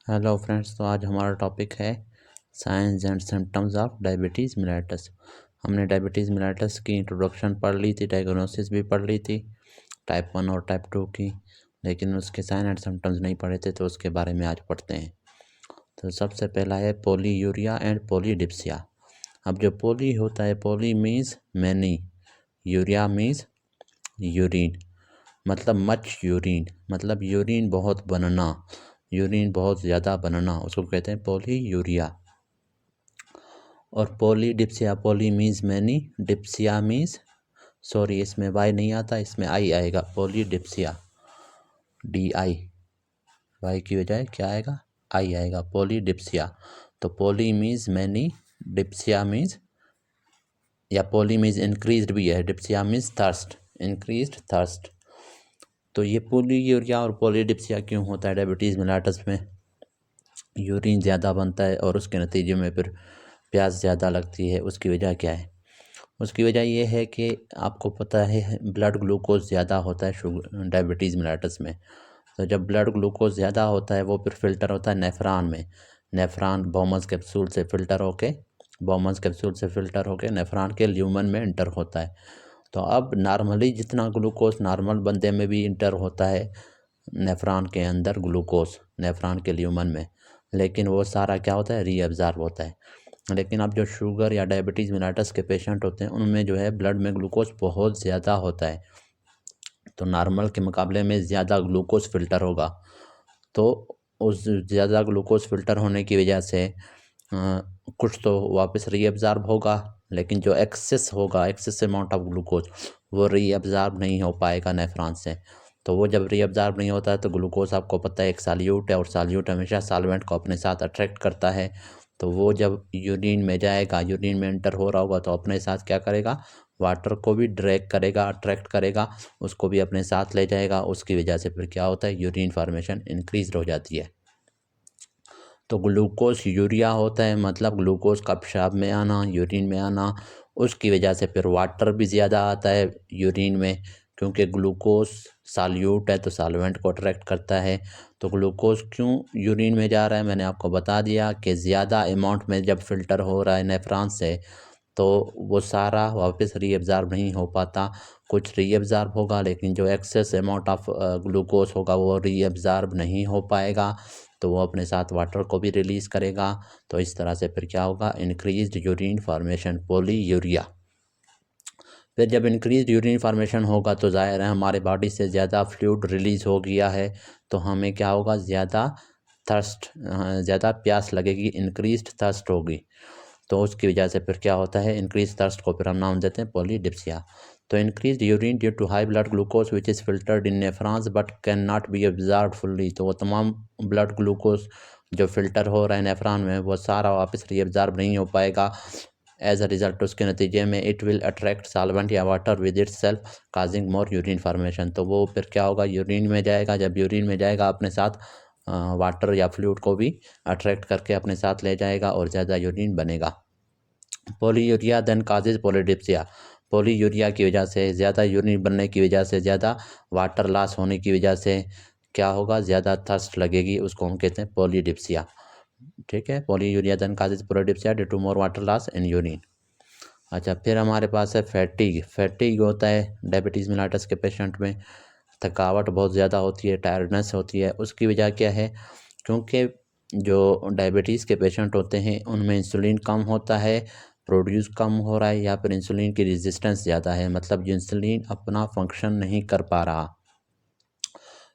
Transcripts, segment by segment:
Hello friends, तो आज हमारा टॉपिक है science and symptoms of diabetes mellitus. हमने डायबिटीज़ मेलिटस की इंट्रोडक्शन पढ़ ली थी, डायग्नोसिस भी पढ़ ली थी टाइप 1 और टाइप 2 की, लेकिन उसके साइन एंड सिम्टम्स नहीं पढ़े थे, तो उसके बारे में आज पढ़ते हैं। तो सबसे पहला है पोलीयूरिया एंड पोलीडिप्सिया। अब जो पोली होता है, poly means many, uria means urine, मतलब मच यूरिन, मतलब यूरिन बहुत बनना, यूरिन बहुत ज़्यादा बनना, उसको कहते हैं पोलीयूरिया। और polydipsia, poly means many, dipsia means sorry, इसमें वाई नहीं आता, इसमें आई आएगा, पोलीडिप्सिया, डी आई, वाई की बजाय क्या आएगा, आई आएगा, पोलीडिप्सिया। तो poly means many, dipsia means, या पोली मीन्स इंक्रीज्ड भी है, dipsia means thirst, increased thirst. तो ये पोलीयूरिया और पोलीडिप्सिया क्यों होता है डायबिटीज़ मेलिटस में? यूरिन ज़्यादा बनता है और उसके नतीजे में फिर प्यास ज़्यादा लगती है। उसकी वजह क्या है? उसकी वजह ये है कि आपको पता है ब्लड ग्लूकोज ज़्यादा होता है शुगर डायबिटीज़ मेलिटस में। तो जब ब्लड ग्लूकोज ज़्यादा होता है वो फिर फ़िल्टर होता है नेफ्रॉन में, नेफ्रॉन बोमस कैप्सूल से फ़िल्टर होके, बोमस कैप्सूल से फ़िल्टर होके नेफ्रॉन के ल्यूमन में इंटर होता है। तो अब नॉर्मली जितना ग्लूकोज नॉर्मल बंदे में भी इंटर होता है नेफ्रॉन के अंदर, ग्लूकोज नेफ्रॉन के ल्यूमन में, लेकिन वो सारा क्या होता है, रीअब्ज़ॉर्ब होता है। लेकिन अब जो शुगर या डायबिटीज़ मेलिटस के पेशेंट होते हैं उनमें जो है ब्लड में ग्लूकोज बहुत ज़्यादा होता है, तो नॉर्मल के मुकाबले में ज़्यादा ग्लूकोज फ़िल्टर होगा। तो उस ज़्यादा ग्लूकोज फ़िल्टर होने की वजह से कुछ तो वापस रीअब्ज़ॉर्ब होगा, लेकिन जो एक्सेस होगा, एक्सेस अमाउंट ऑफ ग्लूकोज, वो रीअब्ज़ॉर्ब नहीं हो पाएगा नेफ्रॉन से। तो वो जब रीअब्ज़ॉर्ब नहीं होता है तो ग्लूकोज आपको पता है एक सॉल्यूट है, और सॉल्यूट हमेशा सॉल्वेंट को अपने साथ अट्रैक्ट करता है। तो वो जब यूरिन में जाएगा, यूरिन में एंटर हो रहा होगा, तो अपने साथ क्या करेगा, वाटर को भी ड्रैग करेगा, अट्रैक्ट करेगा, उसको भी अपने साथ ले जाएगा। उसकी वजह से फिर क्या होता है, यूरिन फॉर्मेशन इंक्रीज हो जाती है। तो ग्लूकोज यूरिया होता है, मतलब ग्लूकोज का पेशाब में आना, यूरिन में आना। उसकी वजह से फिर वाटर भी ज़्यादा आता है यूरिन में, क्योंकि ग्लूकोज सॉल्यूट है तो सॉल्वेंट को अट्रैक्ट करता है। तो ग्लूकोज क्यों यूरिन में जा रहा है, मैंने आपको बता दिया कि ज़्यादा अमाउंट में जब फ़िल्टर हो रहा है नेफ्रॉन से, तो वो सारा वापस रीअब्ज़ॉर्ब नहीं हो पाता। कुछ रीअब्ज़ॉर्ब होगा, लेकिन जो एक्सेस अमाउंट ऑफ ग्लूकोज होगा वो रीअब्ज़ॉर्ब नहीं हो पाएगा, तो वो अपने साथ वाटर को भी रिलीज़ करेगा। तो इस तरह से फिर क्या होगा, इंक्रीज्ड यूरिन फॉर्मेशन, पोलीयूरिया। फिर जब इंक्रीज यूरिन फॉर्मेशन होगा तो ज़ाहिर है हमारे बॉडी से ज़्यादा फ्लूइड रिलीज़ हो गया है, तो हमें क्या होगा, ज़्यादा थर्स्ट, ज़्यादा प्यास लगेगी, इंक्रीज्ड थर्स्ट होगी। तो उसकी वजह से फिर क्या होता है, इंक्रीज थर्स्ट को फिर हम नाम देते हैं पोलीडिप्सिया। तो increase urine due to high blood glucose which is filtered in nephrons but can not be observed fully. तो वो तमाम ब्लड ग्लूकोज जो फिल्टर हो रहा है नेफ्रॉन में, वो सारा वापस रीअब्जॉर्ब नहीं हो पाएगा। एज अ रिजल्ट, उसके नतीजे में इट विल अट्रैक्ट सॉल्वेंट या water with it self causing more urine formation. तो वो फिर क्या होगा, यूरिन में जाएगा, जब यूरिन में जाएगा अपने साथ वाटर या फ्लूइड को भी अट्रैक्ट करके अपने साथ ले जाएगा और ज़्यादा यूरिन बनेगा। Polyuria then causes polydipsia. Polyuria की वजह से, ज़्यादा यूरिन बनने की वजह से, ज़्यादा वाटर लॉस होने की वजह से क्या होगा, ज़्यादा थर्स्ट लगेगी, उसको हम कहते हैं पोलीडिप्सिया। ठीक है, polyuria then causes polydipsia due to more water loss in urine. अच्छा, फिर हमारे पास है फैटीग। फैटीग होता है डायबिटीज़ मेलिटस के पेशेंट में, थकावट बहुत ज़्यादा होती है, टायर्डनेस होती है। उसकी वजह क्या है, क्योंकि जो डायबिटीज़ के पेशेंट होते हैं उनमें इंसुलिन कम होता है, प्रोड्यूस कम हो रहा है, या फिर इंसुलिन की रेजिस्टेंस ज़्यादा है, मतलब इंसुलिन अपना फंक्शन नहीं कर पा रहा।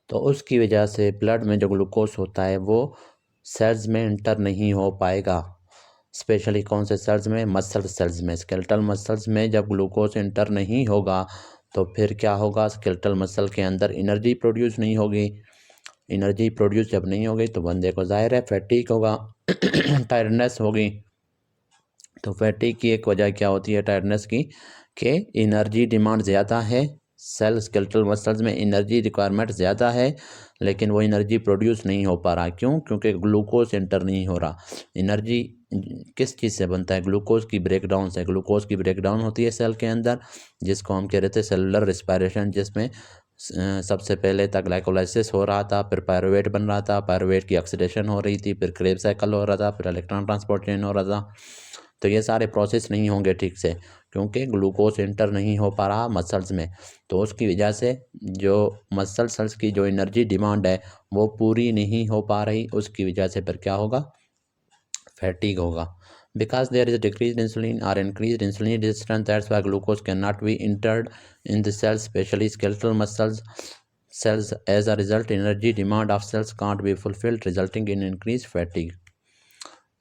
तो उसकी वजह से ब्लड में जो ग्लूकोज होता है वो सेल्स में इंटर नहीं हो पाएगा। स्पेशली कौन से सेल्स में, मसल सेल्स में, स्केलेटल मसल्स में जब ग्लूकोज इंटर नहीं होगा तो फिर क्या होगा, स्केलेटल मसल के अंदर एनर्जी प्रोड्यूस नहीं होगी। एनर्जी प्रोड्यूस जब नहीं होगी तो बंदे को जाहिर है फैटीग होगा, टायर्डनेस होगी। तो फैटीग की एक वजह क्या होती है टायर्डनेस की, कि एनर्जी डिमांड ज़्यादा है, सेल स्केलेटल मसल्स में एनर्जी रिक्वायरमेंट ज़्यादा है, लेकिन वो एनर्जी प्रोड्यूस नहीं हो पा रहा। क्यों? क्योंकि ग्लूकोज एंटर नहीं हो रहा। एनर्जी किस चीज़ से बनता है, ग्लूकोज की ब्रेकडाउन से। ग्लूकोज की ब्रेकडाउन होती है सेल के अंदर, जिसको हम कह रहे थे सेलुलर रिस्पायरेशन, जिसमें सबसे पहले तक ग्लाइकोलाइसिस हो रहा था, फिर पायरुवेट बन रहा था, पायरुवेट की ऑक्सीडेशन हो रही थी, फिर क्रेब साइकिल हो रहा था, फिर इलेक्ट्रॉन ट्रांसपोर्ट चेन हो रहा था। तो ये सारे प्रोसेस नहीं होंगे ठीक से, क्योंकि ग्लूकोज इंटर नहीं हो पा रहा मसल्स में। तो उसकी वजह से जो मसल सेल्स की जो एनर्जी डिमांड है वो पूरी नहीं हो पा रही, उसकी वजह से फिर क्या होगा, फैटिग होगा। Because there is decreased insulin or increased insulin resistance, that's why glucose cannot be entered in the cells, especially skeletal muscles cells. As a result, energy demand of cells can't be fulfilled, resulting in increased fatigue.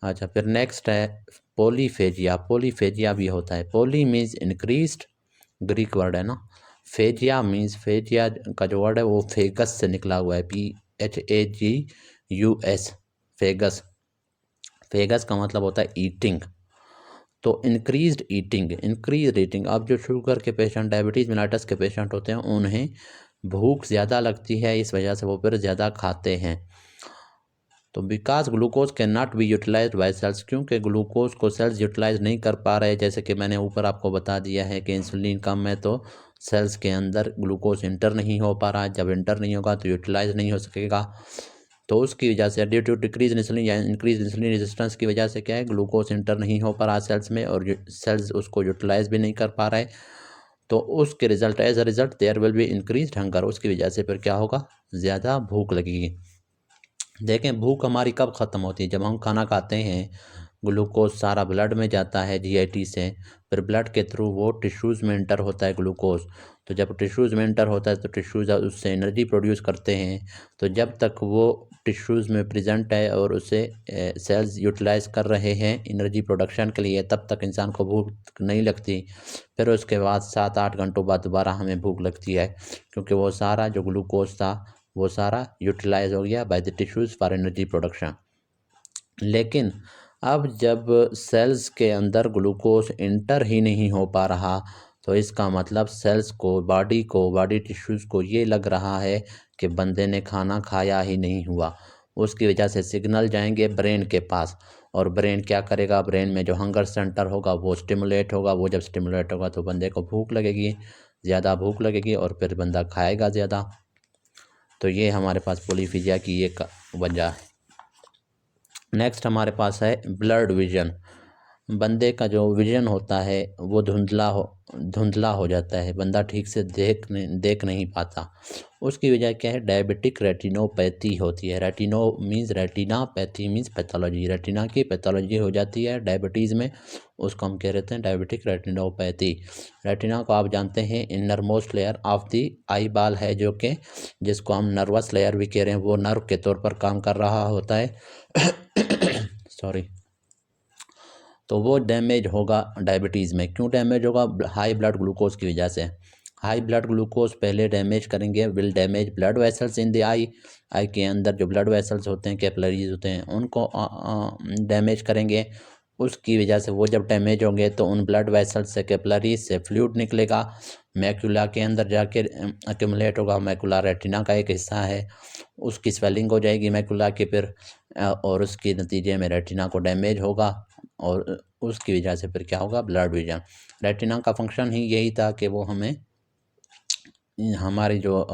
अच्छा, फिर next है पोलीफेजिया। पोलीफेजिया भी होता है। Poly means increased, Greek word है ना। फेजिया means, फेजिया का जो वर्ड है वो फेगस से निकला हुआ है, PHAGUS, फेगस। फेगस का मतलब होता है ईटिंग। तो इंक्रीज्ड ईटिंग, इंक्रीज ईटिंग। अब जो शुगर के पेशेंट, डायबिटीज़ मेलाइटस के पेशेंट होते हैं, उन्हें भूख ज़्यादा लगती है, इस वजह से वो फिर ज़्यादा खाते हैं। तो because glucose can not be utilise by cells, क्योंकि ग्लूकोज को सेल्स यूटिलाइज नहीं कर पा रहे। जैसे कि मैंने ऊपर आपको बता दिया है कि इंसुलिन कम है तो सेल्स के अंदर ग्लूकोज इंटर नहीं हो पा रहा है। जब इंटर नहीं होगा तो यूटिलाइज नहीं हो सकेगा। तो उसकी वजह से ड्यू टू डिक्रीज इंसुलिन या इंक्रीज इंसुलिन रेजिस्टेंस की वजह से क्या है, ग्लूकोज इंटर नहीं हो पा रहा सेल्स में और सेल्स उसको यूटिलाइज भी नहीं कर पा रहे। तो उसके result, as a result there will be increase hunger. उसकी वजह से फिर क्या होगा, ज़्यादा भूख लगेगी। देखें, भूख हमारी कब ख़त्म होती है, जब हम खाना खाते हैं, ग्लूकोज सारा ब्लड में जाता है GIT से, फिर ब्लड के थ्रू वो टिश्यूज़ में इंटर होता है ग्लूकोज। तो जब टिश्यूज़ में इंटर होता है तो टिश्यूज़ उससे एनर्जी प्रोड्यूस करते हैं। तो जब तक वो टिश्यूज़ में प्रेजेंट है और उसे सेल्स यूटिलाइज कर रहे हैं एनर्जी प्रोडक्शन के लिए, तब तक इंसान को भूख नहीं लगती। फिर उसके बाद 7-8 घंटों बाद दोबारा हमें भूख लगती है, क्योंकि वो सारा जो ग्लूकोज था वो सारा यूटिलाइज हो गया by the tissues for energy production. लेकिन अब जब सेल्स के अंदर ग्लूकोज इंटर ही नहीं हो पा रहा, तो इसका मतलब सेल्स को, बॉडी टिश्यूज़ को ये लग रहा है कि बंदे ने खाना खाया ही नहीं हुआ। उसकी वजह से सिग्नल जाएंगे ब्रेन के पास, और ब्रेन क्या करेगा, ब्रेन में जो हंगर सेंटर होगा वो स्टिमुलेट होगा। वो जब स्टिमुलेट होगा तो बंदे को भूख लगेगी, ज़्यादा भूख लगेगी और फिर बंदा खाएगा ज़्यादा। तो ये हमारे पास पोलीफेजिया की एक वजह है। नेक्स्ट हमारे पास है ब्लड विजन। बंदे का जो विजन होता है वो धुंधला हो जाता है, बंदा ठीक से देख नहीं पाता। उसकी वजह क्या है, डायबिटिक रेटिनोपैथी होती है। Retino means retina, pathy means pathology. Retina की पैथोलॉजी हो जाती है डायबिटीज़ में, उसको हम कह रहे हैं डायबिटिक रेटिनोपैथी। रेटिना को आप जानते हैं innermost layer of the eyeball है, जो कि जिसको हम नर्वस लेयर भी कह रहे हैं, वो नर्व के तौर पर काम कर रहा होता है। सॉरी। तो वो डैमेज होगा डायबिटीज़ में। क्यों डैमेज होगा, हाई ब्लड ग्लूकोज की वजह से। हाई ब्लड ग्लूकोज पहले डैमेज करेंगे, will damage blood vessels in the eye. Eye के अंदर जो ब्लड वेसल्स होते हैं, कैपिलरीज होते हैं, उनको डैमेज करेंगे। उसकी वजह से वो जब डैमेज होंगे तो उन ब्लड वेसल्स से, कैपिलरीज से फ्लूइड निकलेगा, मैक्यूला के अंदर जाके एक्यूमुलेट होगा। मैक्यूला रेटिना का एक हिस्सा है, उसकी स्वेलिंग हो जाएगी मैक्यूला की, फिर और उसके नतीजे में रेटिना को डैमेज होगा और उसकी वजह से फिर क्या होगा, ब्लड विजन। रेटिना का फंक्शन ही यही था कि वो हमें, हमारी जो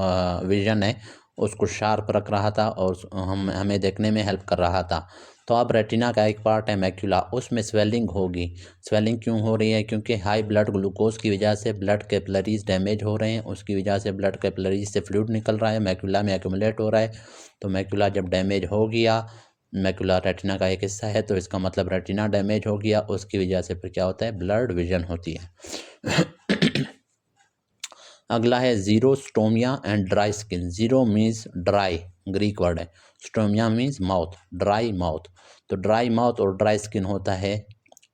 विजन है उसको शार्प रख रहा था और हमें देखने में हेल्प कर रहा था। तो अब रेटिना का एक पार्ट है मैक्यूला, उसमें स्वेलिंग होगी। स्वेलिंग क्यों हो रही है, क्योंकि हाई ब्लड ग्लूकोज की वजह से ब्लड कैपिलरीज डैमेज हो रहे हैं, उसकी वजह से ब्लड कैपिलरीज से फ्लूइड निकल रहा है, मैक्यूला में एक्यूमुलेट हो रहा है। तो मैक्यूला जब डैमेज हो गया, मैक्यूला रेटिना का एक हिस्सा है, तो इसका मतलब रेटिना डैमेज हो गया, उसकी वजह से फिर क्या होता है, ब्लड विजन होती है। अगला है xerostomia and dry skin. Xero means dry, Greek word है। Stomia means mouth, dry mouth. तो ड्राई माउथ और ड्राई स्किन होता है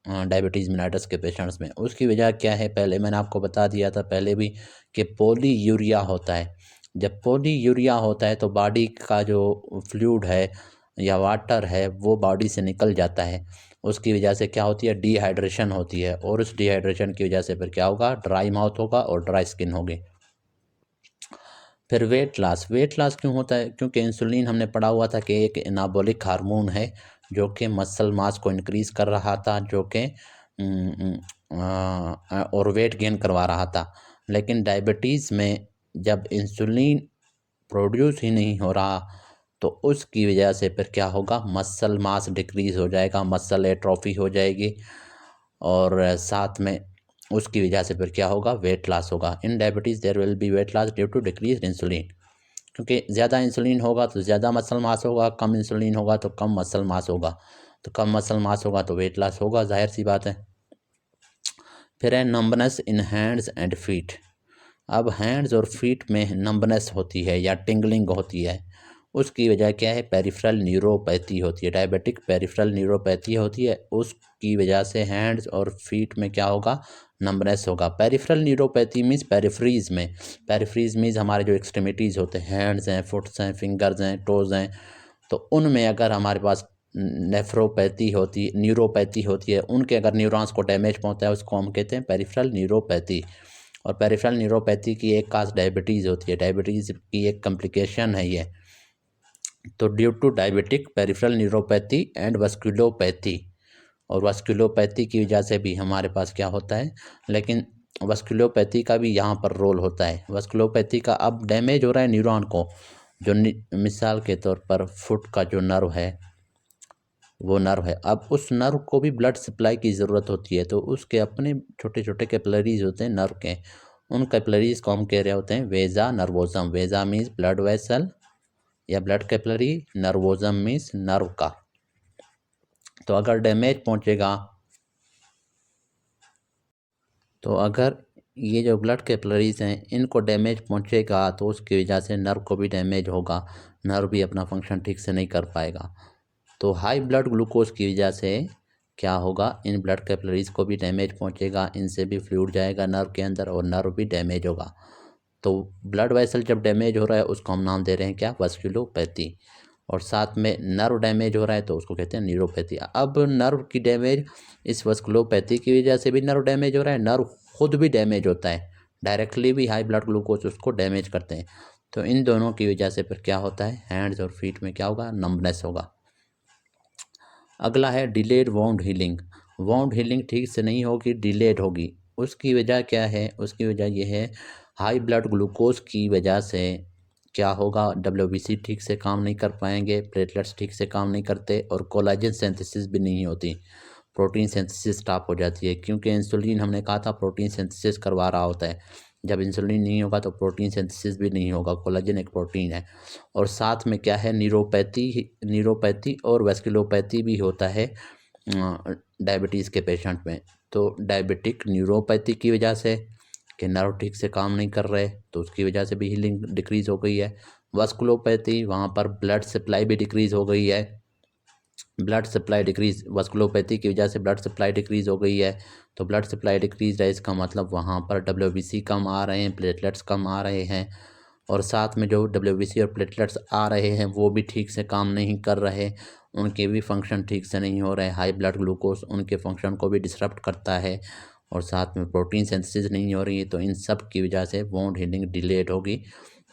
डायबिटीज़ मेलाइटस के पेशेंट्स में। उसकी वजह क्या है, पहले मैंने आपको बता दिया था पहले भी, कि पॉलीयूरिया होता है। जब पॉलीयूरिया होता है तो बॉडी का जो फ्लूइड है या वाटर है वो बॉडी से निकल जाता है। उसकी वजह से क्या होती है, डिहाइड्रेशन होती है, और उस डिहाइड्रेशन की वजह से फिर क्या होगा, ड्राई माउथ होगा और ड्राई स्किन होगी। फिर वेट लॉस। वेट लॉस क्यों होता है, क्योंकि इंसुलिन हमने पढ़ा हुआ था कि एक एनाबॉलिक हार्मोन है जो कि मसल मास को इंक्रीज कर रहा था, जो कि और वेट गेन करवा रहा था। लेकिन डायबिटीज़ में जब इंसुलिन प्रोड्यूस ही नहीं हो रहा तो उसकी वजह से फिर क्या होगा, मसल मास डिक्रीज हो जाएगा, मसल एट्रोफी हो जाएगी और साथ में उसकी वजह से फिर क्या होगा, वेट लॉस होगा। In diabetes there will be weight loss due to decrease insulin, क्योंकि ज़्यादा इंसुलिन होगा तो ज़्यादा मसल मास होगा, कम इंसुलिन होगा तो कम मसल मास होगा, तो कम मसल मास होगा तो वेट लॉस होगा, जाहिर सी बात है। फिर है numbness in hands and feet. अब हैंड्स और फीट में नंबनेस होती है या टिंगलिंग होती है, उसकी वजह क्या है, पेरिफेरल न्यूरोपैथी होती है, डायबिटिक पेरिफेरल न्यूरोपैथी होती है, उसकी वजह से हैंड्स और फीट में क्या होगा, नंबनेस होगा। पेरिफेरल न्यूरोपैथी मीन्स पेरिफ्रीज मीन्स हमारे जो एक्सट्रीमिटीज़ होते हैं, हैंड्स हैं, फुट्स हैं, फिंगर्स हैं, टोज़ हैं, तो उनमें अगर हमारे पास न्यूरोपैथी होती है, उनके अगर न्यूरॉन्स को डैमेज पहुंचता है उसको हम कहते हैं पेरिफेरल न्यूरोपैथी। और पेरिफेरल न्यूरोपैथी की एक खास डायबिटीज़ होती है, डायबिटीज़ की एक कॉम्प्लिकेशन है ये। तो due to diabetic peripheral neuropathy and vasculopathy, और वस्कुलोपैथी की वजह से भी हमारे पास क्या होता है, लेकिन वस्कुलोपैथी का भी यहाँ पर रोल होता है। वस्कुलोपैथी का अब डैमेज हो रहा है न्यूरॉन को, जो मिसाल के तौर पर फुट का जो नर्व है वो नर्व है, अब उस नर्व को भी ब्लड सप्लाई की ज़रूरत होती है, तो उसके अपने छोटे छोटे कैपिलरीज होते हैं नर्व के, उन कैपिलरीज को हम कह रहे होते हैं वेजा नर्वोजम। वेजा मीन्स ब्लड वेसल या ब्लड कैपिलरी, नर्वोजम मीन्स नर्व का। तो अगर डैमेज पहुंचेगा, तो अगर ये जो ब्लड कैपिलरीज हैं इनको डैमेज पहुंचेगा तो उसकी वजह से नर्व को भी डैमेज होगा, नर्व भी अपना फंक्शन ठीक से नहीं कर पाएगा। तो हाई ब्लड ग्लूकोज की वजह से क्या होगा, इन ब्लड कैपिलरीज को भी डैमेज पहुंचेगा, इनसे भी फ्लूइड जाएगा नर्व के अंदर और नर्व भी डैमेज होगा। तो ब्लड वेसल जब डैमेज हो रहा है उसको हम नाम दे रहे हैं क्या, वस्कुलोपैथी। और साथ में नर्व डैमेज हो रहा है तो उसको कहते हैं न्यूरोपैथी। अब नर्व की डैमेज, इस वस्कुलोपैथी की वजह से भी नर्व डैमेज हो रहा है, नर्व खुद भी डैमेज होता है, डायरेक्टली भी हाई ब्लड ग्लूकोज उसको डैमेज करते हैं। तो इन दोनों की वजह से फिर क्या होता है, हैंड्स और फीट में क्या होगा, नंबनेस होगा। अगला है delayed wound healing. Wound healing ठीक से नहीं होगी, डिलेड होगी। उसकी वजह क्या है, उसकी वजह यह है हाई ब्लड ग्लूकोज की वजह से क्या होगा, WBC ठीक से काम नहीं कर पाएंगे, प्लेटलेट्स ठीक से काम नहीं करते और कोलाजन सिंथेसिस भी नहीं होती, प्रोटीन सिंथेसिस स्टॉप हो जाती है, क्योंकि इंसुलिन हमने कहा था प्रोटीन सिंथेसिस करवा रहा होता है। जब इंसुलिन नहीं होगा तो प्रोटीन सिंथेसिस भी नहीं होगा, कोलाजन एक प्रोटीन है। और साथ में क्या है, न्यूरोपैथी और वेस्कुलोपैथी भी होता है डायबिटीज़ के पेशेंट में। तो डायबिटिक न्यूरोपैथी की वजह से कि नर्व ठीक से काम नहीं कर रहे तो उसकी वजह से भी हीलिंग डिक्रीज़ हो गई है। वस्कुलोपैथी, वहाँ पर ब्लड सप्लाई भी डिक्रीज़ हो गई है, ब्लड सप्लाई डिक्रीज़, वस्कुलोपैथी की वजह से ब्लड सप्लाई डिक्रीज़ हो गई है। तो ब्लड सप्लाई डिक्रीज़ है, इसका मतलब वहाँ पर WBC कम आ रहे हैं, प्लेटलेट्स कम आ रहे हैं, और साथ में जो WBC और प्लेटलेट्स आ रहे हैं वो भी ठीक से काम नहीं कर रहे, उनके भी फंक्शन ठीक से नहीं हो रहे। हाई ब्लड ग्लूकोज उनके फंक्शन को भी डिसरप्ट करता है, और साथ में प्रोटीन सिंथेसिस नहीं हो रही है। तो इन सब की वजह से वॉन्ड हीलिंग डिलेड होगी।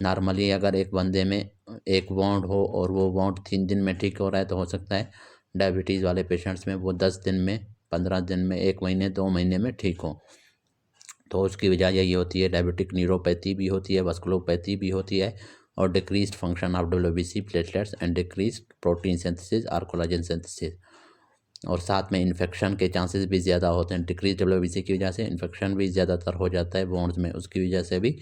नॉर्मली अगर एक बंदे में एक वॉन्ड हो और वो वॉन्ड 3 दिन में ठीक हो रहा है तो हो सकता है डायबिटीज़ वाले पेशेंट्स में वो 10 दिन में, 15 दिन में, 1 महीने, 2 महीने में ठीक हो। तो उसकी वजह यही होती है, डायबिटिक न्यूरोपैथी भी होती है, वस्कुलोपैथी भी होती है, और decreased function of WBC platelets and decreased protein synthesis और कोलाजन सिंथेसिस। और साथ में इन्फेक्शन के चांसेस भी ज़्यादा होते हैं, डिक्रीज WBC की वजह से इन्फेक्शन भी ज़्यादातर हो जाता है वॉन्ड्स में, उसकी वजह से भी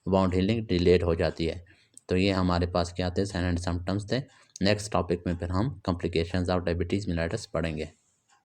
वॉन्ड हीलिंग डिलेड हो जाती है। तो ये हमारे पास क्या थे, साइन एंड सिम्टम्स थे। नेक्स्ट टॉपिक में फिर हम कॉम्प्लिकेशंस ऑफ डायबिटीज़ मेलिटस पढ़ेंगे।